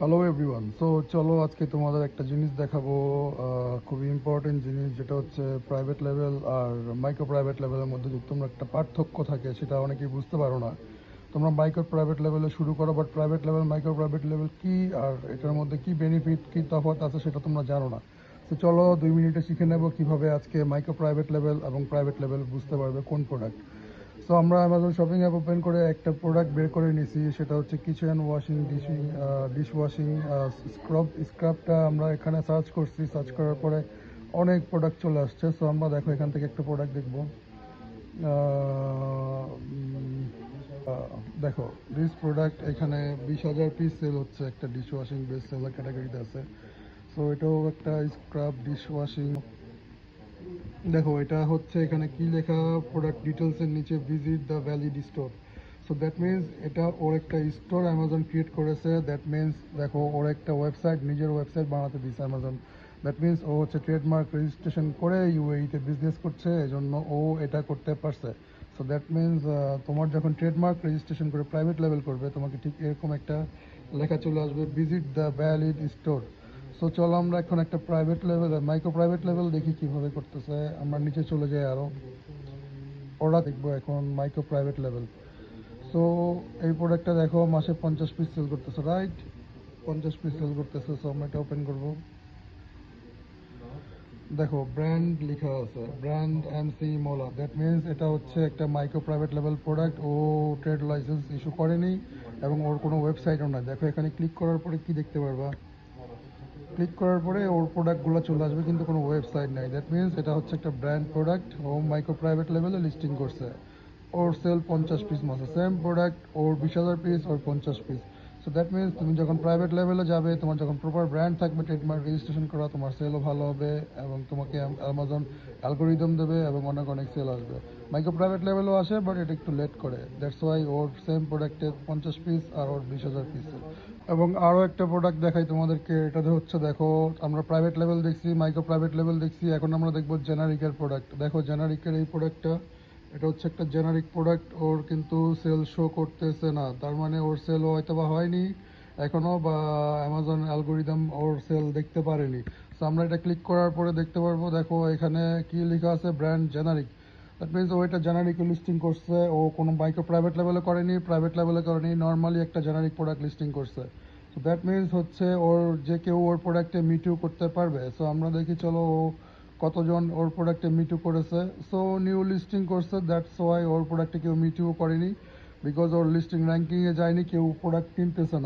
Hello everyone. So চলো আজকে তোমাদের একটা জিনিস দেখাবো, খুবই ইম্পর্টেন্ট জিনিস, যেটা হচ্ছে প্রাইভেট লেভেল আর মাইক্রো প্রাইভেট লেভেলের মধ্যে যদি তোমরা একটা পার্থক্য থাকে সেটা অনেকেই বুঝতে পারো না। তোমরা মাইক্রো প্রাইভেট লেভেলে শুরু করো, but private level micro private level কী আর এটার মধ্যে কী বেনিফিট কী তফাৎ আছে সেটা তোমরা জানো না। তো চলো 2 মিনিটে শিখে নেব কীভাবে আজকে মাইক্রো প্রাইভেট লেভেল এবং প্রাইভেট লেভেল বুঝতে পারবে কোন প্রোডাক্ট। সো আমরা অ্যামাজন শপিং অ্যাপ ওপেন করে একটা প্রোডাক্ট বের করে নিছি, সেটা হচ্ছে কিচেন ওয়াশিং ডিশ ওয়াশিং স্ক্রাবটা আমরা এখানে সার্চ করছি। সার্চ করার পরে অনেক প্রোডাক্ট চলে আসছে। সো আমরা দেখো এখান থেকে একটা প্রোডাক্ট দেখবো। দেখো দিস প্রোডাক্ট এখানে 20,000 পিস সেল হচ্ছে, একটা ডিশ ওয়াশিং বেস সেলার ক্যাটাগরিতে আছে। সো এটাও একটা স্ক্রাব ডিশ ওয়াশিং। দেখো এটা হচ্ছে এখানে কি লেখা, প্রোডাক্ট ডিটেলসের নিচে visit the valid store. So that means এটা ওর একটা স্টোর অ্যামাজন ক্রিয়েট করেছে। দ্যাট মিনস দেখো ওর একটা ওয়েবসাইট, নিজের ওয়েবসাইট বানাতে দিয়েছে অ্যামাজন। দ্যাট মিনস ও হচ্ছে ট্রেডমার্ক রেজিস্ট্রেশন করে ইউএইতে বিজনেস করছে, এজন্য ও এটা করতে পারছে। সো দ্যাট মিনস তোমার যখন ট্রেডমার্ক রেজিস্ট্রেশন করে প্রাইভেট লেভেল করবে, তোমাকে ঠিক এরকম একটা লেখা চলে আসবে, visit the valid store. So চলো আমরা এখন একটা private level micro private level দেখি কিভাবে করতেছে। আমরা নিচে চলে যাই আরো, ওরা দেখবো এখন মাইক্রো প্রাইভেট লেভেল। সো এই প্রোডাক্টটা দেখো মাসে 50 পিস সেল করতেছে, রাইট? 50 পিস সেল করতেছে। সো আমরা এটা ওপেন করবো। দেখো ব্র্যান্ড লেখা আছে, ব্র্যান্ড এমসি মোলা। দ্যাট মিনস এটা হচ্ছে একটা মাইক্রো প্রাইভেট লেভেল প্রোডাক্ট। ও ট্রেড লাইসেন্স ইস্যু করেনি এবং ওর কোনো ওয়েবসাইটও নাই। দেখো এখানে ক্লিক করার পরে কি দেখতে পারবা, ক্লিক করার পরে ওর প্রোডাক্টগুলো চলে আসবে, কিন্তু কোনো ওয়েবসাইট নাই। দ্যাট মিনস এটা হচ্ছে একটা ব্র্যান্ড প্রোডাক্ট, ও মাইক্রো প্রাইভেট লেভেলে লিস্টিং করছে। ওর সেল 50 পিস মাসে, same product or 20,000 piece, or 50 piece. So that means তুমি যখন প্রাইভেট লেভেলে যাবে, তোমার যখন প্রপার ব্র্যান্ড থাকবে, ট্রেডমার্ক রেজিস্ট্রেশন করা, তোমার সেলও ভালো হবে এবং তোমাকে অ্যামাজন অ্যালগোরিদম দেবে এবং অনেক অনেক সেল আসবে। মাইক্রো প্রাইভেট লেভেলও আসে, বাট এটা একটু লেট করে। দ্যাটস ওয়াই ওর সেম প্রোডাক্টের 50 পিস আর ওর 20,000 পিস সেল। এবং আরও একটা প্রোডাক্ট দেখাই তোমাদেরকে। এটাতে হচ্ছে দেখো আমরা প্রাইভেট লেভেল দেখছি, মাইক্রো প্রাইভেট লেভেল দেখছি, এখন আমরা দেখবো জেনারিকের প্রোডাক্ট। দেখো জেনারিকের এই প্রোডাক্টটা, এটা হচ্ছে একটা জেনারিক প্রোডাক্ট। ওর কিন্তু সেল শো করতেছে না, তার মানে ওর সেল হয়তো বা হয়নি এখনও, বা অ্যামাজন অ্যালগোরিদম ওর সেল দেখতে পারেনি। সো আমরা এটা ক্লিক করার পরে দেখতে পারবো, দেখো এখানে কি লেখা আছে, ব্র্যান্ড জেনারিক। দ্যাট মিনস ও এটা জেনারিক লিস্টিং করছে। ও কোনো মাইক্রো প্রাইভেট লেভেলে করেনি, প্রাইভেট লেভেলে করেনি, নর্মালি একটা জেনারিক প্রোডাক্ট লিস্টিং করছে। সো দ্যাট মিনস হচ্ছে ওর যে কেউ ওর প্রোডাক্টে মিটু করতে পারবে। সো আমরা দেখি চলো ও কতজন ওর প্রোডাক্টে মিটু করেছে। সো নিউ লিস্টিং করছে, দ্যাটস ওয়াই ওর প্রোডাক্টে কেউ মিটুও করেনি, বিকজ ওর লিস্টিং র্যাঙ্কিংয়ে যায়নি, কেউ প্রোডাক্ট কিনতেছে না।